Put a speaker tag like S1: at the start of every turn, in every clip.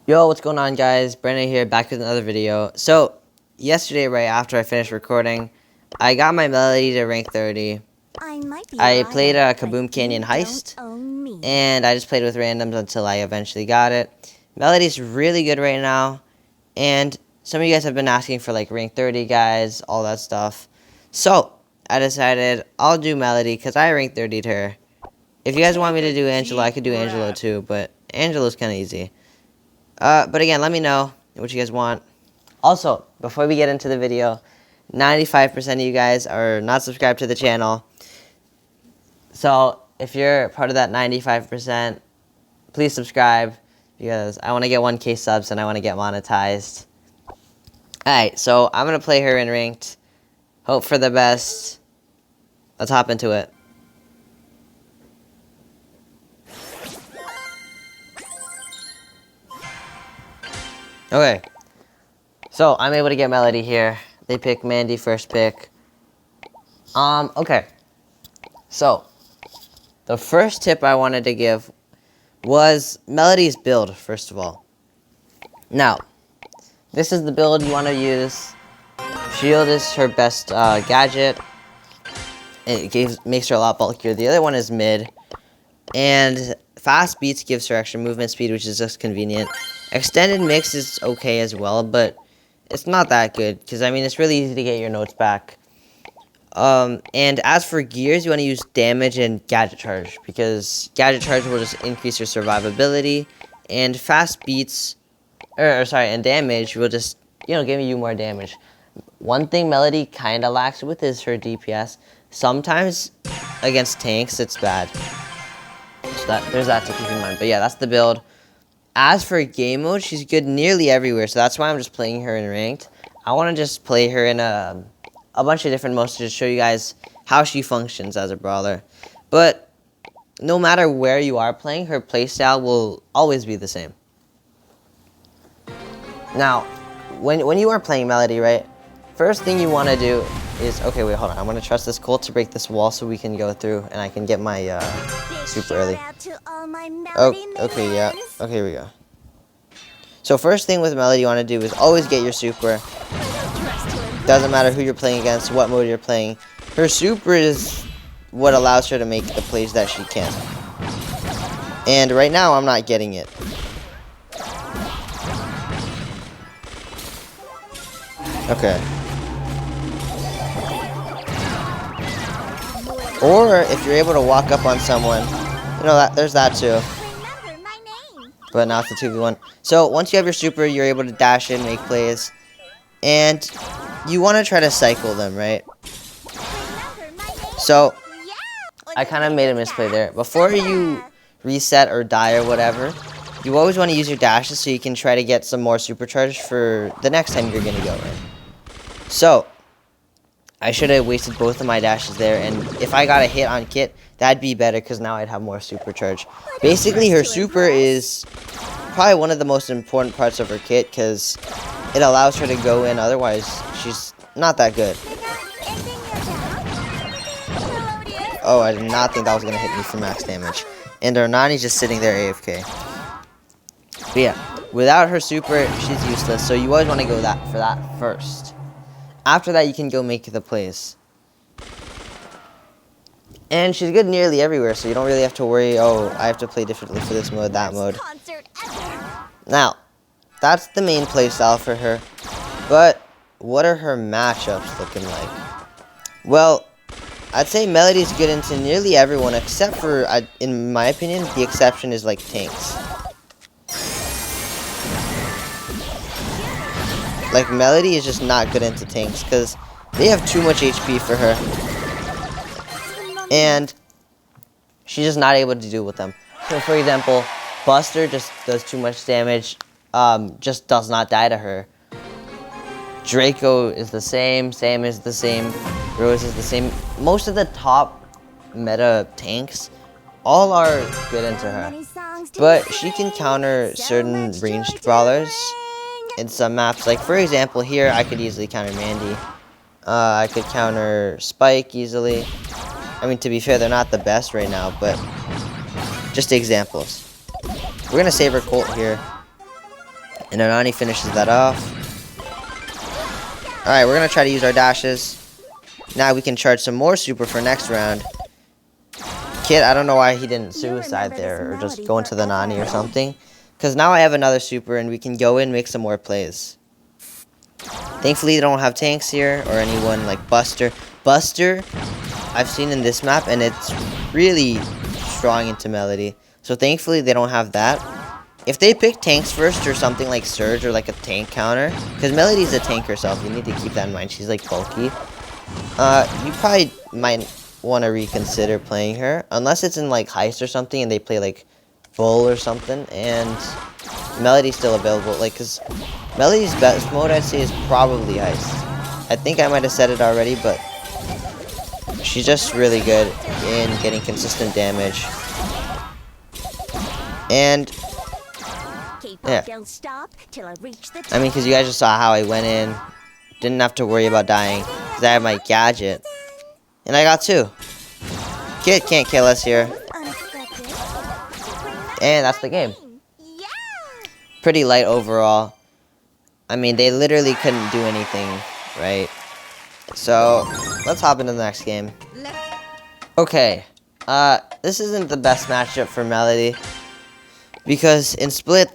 S1: Yo, what's going on, guys? Brandon here, back with another video. So, yesterday, right after I finished recording, I got my Melodie to rank 30. I played a Kaboom Canyon Heist, and I just played with randoms until I eventually got it. Melodie's really good right now, and some of you guys have been asking for, like, rank 30 guys, all that stuff. So, I decided I'll do Melodie, because I ranked 30 to her. If you guys want me to do Angelo, I could do Angelo too, but Angelo's kind of easy. But again, let me know what you guys want. Also, before we get into the video, 95% of you guys are not subscribed to the channel. So, if you're part of that 95%, please subscribe, because I want to get 1K subs and I want to get monetized. Alright, so I'm going to play her in ranked. Hope for the best. Let's hop into it. Okay, so I'm able to get Melodie here. They pick Mandy first pick. Okay. So, the first tip I wanted to give was Melodie's build, first of all. Now, this is the build you want to use. Shield is her best gadget. It makes her a lot bulkier. The other one is mid. And fast beats gives her extra movement speed, which is just convenient. Extended mix is okay as well, but it's not that good, because, I mean, it's really easy to get your notes back. And as for gears, you want to use damage and gadget charge, because gadget charge will just increase your survivability, and fast beats, and damage will just, give you more damage. One thing Melodie kind of lacks with is her DPS. Sometimes, against tanks, it's bad. So there's that to keep in mind. But yeah, that's the build. As for game mode, she's good nearly everywhere. So that's why I'm just playing her in ranked. I want to just play her in a bunch of different modes to just show you guys how she functions as a brawler. But no matter where you are playing, her playstyle will always be the same. Now, when you are playing Melodie, right? First thing you want to do is... Okay, wait, hold on. I'm going to trust this Colt to break this wall so we can go through and I can get my super early. Oh, okay, yeah. Okay, here we go. So first thing with Melodie you want to do is always get your super. Doesn't matter who you're playing against, what mode you're playing. Her super is what allows her to make the plays that she can. And right now, I'm not getting it. Okay. Or if you're able to walk up on someone, there's that too. But now it's a 2v1. So once you have your super, you're able to dash in, make plays. And you want to try to cycle them, right? So I kind of made a misplay there. Before you reset or die or whatever, you always want to use your dashes so you can try to get some more supercharge for the next time you're going to go, right? So I should have wasted both of my dashes there, and if I got a hit on Kit, that'd be better, because now I'd have more supercharge. Basically, her super is probably one of the most important parts of her kit, because it allows her to go in, otherwise she's not that good. Oh, I did not think that was going to hit me for max damage. And our Nani's just sitting there AFK. But yeah, without her super, she's useless, so you always want to go for that first. After that, you can go make the plays. And she's good nearly everywhere, so you don't really have to worry, oh, I have to play differently for this mode, that mode. Now, that's the main playstyle for her. But what are her matchups looking like? Well, I'd say Melodie's good into nearly everyone, except for, in my opinion, the exception is like tanks. Like, Melodie is just not good into tanks, because they have too much HP for her. And she's just not able to deal with them. So, for example, Buster just does too much damage, just does not die to her. Draco is the same, Sam is the same, Rose is the same. Most of the top meta tanks, all are good into her. But she can counter certain ranged brawlers in some maps. Like, for example, here I could easily counter Mandy. I could counter Spike easily. I mean, to be fair, they're not the best right now, but just examples. We're gonna save her Colt here. And Nani finishes that off. Alright, we're going to try to use our dashes. Now we can charge some more super for next round. Kid, I don't know why he didn't suicide there or just go into the Nani or something. Because now I have another super and we can go in and make some more plays. Thankfully, they don't have tanks here or anyone like Buster. Buster, I've seen in this map and it's really strong into Melodie. So thankfully, they don't have that. If they pick tanks first or something like Surge or like a tank counter, because Melodie's a tank herself, you need to keep that in mind. She's like bulky. You probably might want to reconsider playing her, unless it's in like Heist or something and they play like Bull or something, and Melodie's still available. Like, because Melodie's best mode, I'd say, is probably Heist. I think I might have said it already, but she's just really good in getting consistent damage. And yeah, I mean, because you guys just saw how I went in, didn't have to worry about dying, because I have my gadget, and I got 2. Kid can't kill us here, and that's the game. Pretty light overall. I mean, they literally couldn't do anything, right? So, let's hop into the next game. Okay, this isn't the best matchup for Melodie, because in Split,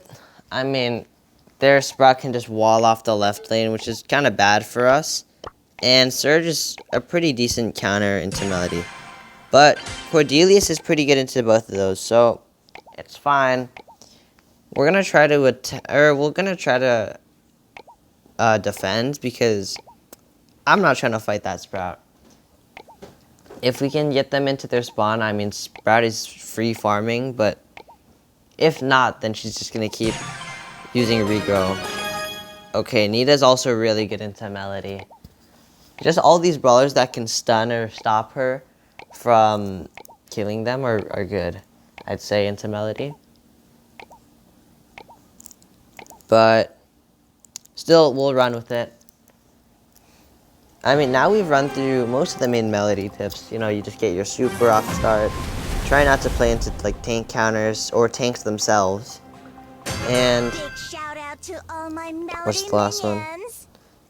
S1: I mean, their Sprout can just wall off the left lane, which is kind of bad for us. And Surge is a pretty decent counter into Melodie. But Cordelius is pretty good into both of those, so it's fine. We're gonna try to defend, because I'm not trying to fight that Sprout. If we can get them into their spawn, I mean, Sprout is free farming, but if not, then she's just gonna keep using regrow. Okay, Nita's also really good into Melodie. Just all these brawlers that can stun or stop her from killing them are good, I'd say, into Melodie. But still, we'll run with it. I mean, now we've run through most of the main Melodie tips. You know, you just get your super off the start. Try not to play into like tank counters or tanks themselves. And what's the last one?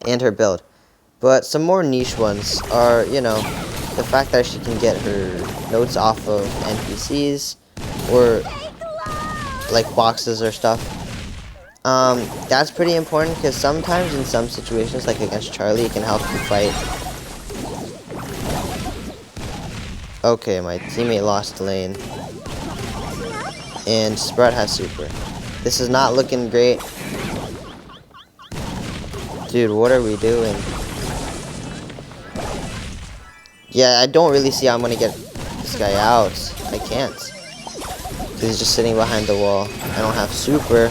S1: And her build. But some more niche ones are, you know, the fact that she can get her notes off of NPCs or like boxes or stuff. That's pretty important, because sometimes in some situations, like against Charlie, it can help you fight. Okay, my teammate lost lane. And Sprout has super. This is not looking great. Dude, what are we doing? Yeah, I don't really see how I'm gonna get this guy out. I can't. Because he's just sitting behind the wall. I don't have super.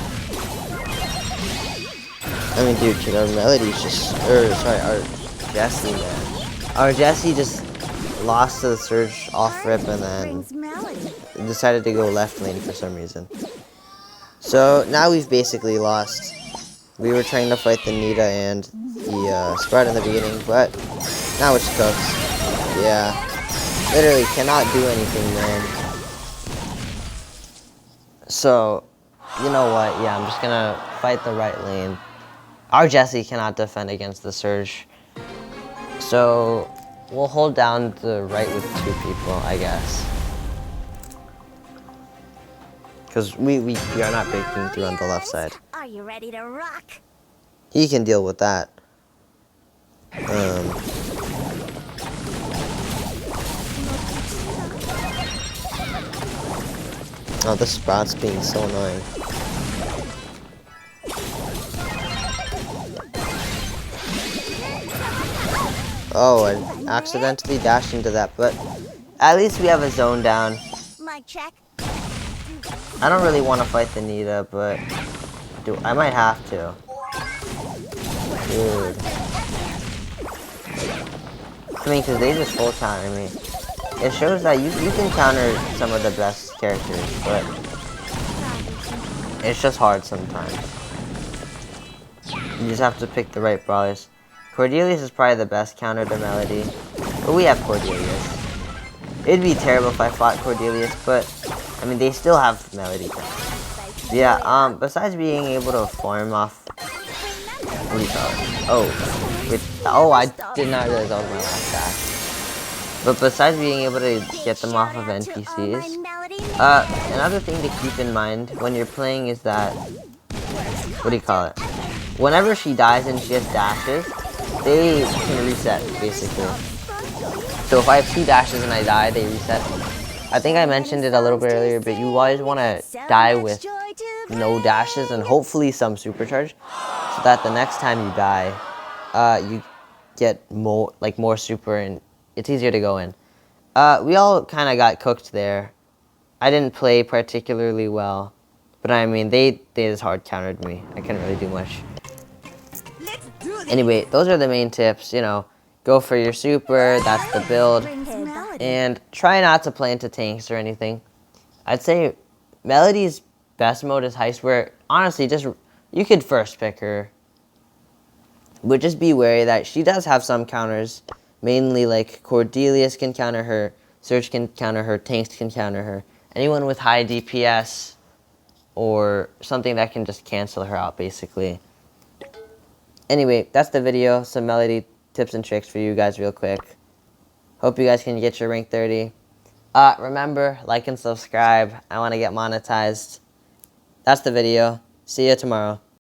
S1: I mean, dude, our Melodie's just... our Jessie, man. Our Jessie just lost to the Surge off rip and then decided to go left lane for some reason. So, now we've basically lost. We were trying to fight the Nita and the Sprout in the beginning, but now it's cooked. Yeah. Literally cannot do anything, man. So, you know what? Yeah, I'm just gonna fight the right lane. Our Jessie cannot defend against the Surge. So, we'll hold down the right with 2 people, I guess. Because we are not breaking through on the left side.
S2: Are you ready to rock?
S1: He can deal with that. Oh, this Sprout's being so annoying. Oh, I accidentally dashed into that, but at least we have a zone down.
S2: Mic check.
S1: I don't really want to fight the Nita, but I might have to. Dude. I mean, because they just full counter me. It shows that you can counter some of the best characters, but it's just hard sometimes. You just have to pick the right brawlers. Cordelius is probably the best counter to Melodie, but we have Cordelius. It'd be terrible if I fought Cordelius, but I mean, they still have Melodie counter. Yeah, besides being able to farm off, what do you call it? Oh, I did not realize that was my last dash. But besides being able to get them off of NPCs, another thing to keep in mind when you're playing is that, what do you call it? Whenever she dies and she has dashes, they can reset, basically. So if I have 2 dashes and I die, they reset. I think I mentioned it a little bit earlier, but you always want to die with no dashes and hopefully some supercharge, so that the next time you die, you get more super and it's easier to go in. We all kind of got cooked there. I didn't play particularly well, but I mean, they just hard countered me. I couldn't really do much. Anyway, those are the main tips, you know. Go for your super, that's the build. And try not to play into tanks or anything. I'd say Melodie's best mode is Heist, where honestly, you could first pick her. But just be wary that she does have some counters. Mainly like Cordelius can counter her, Surge can counter her, tanks can counter her. Anyone with high DPS or something that can just cancel her out, basically. Anyway, that's the video. Some Melodie tips and tricks for you guys real quick. Hope you guys can get your rank 30. Remember, like and subscribe. I want to get monetized. That's the video. See you tomorrow.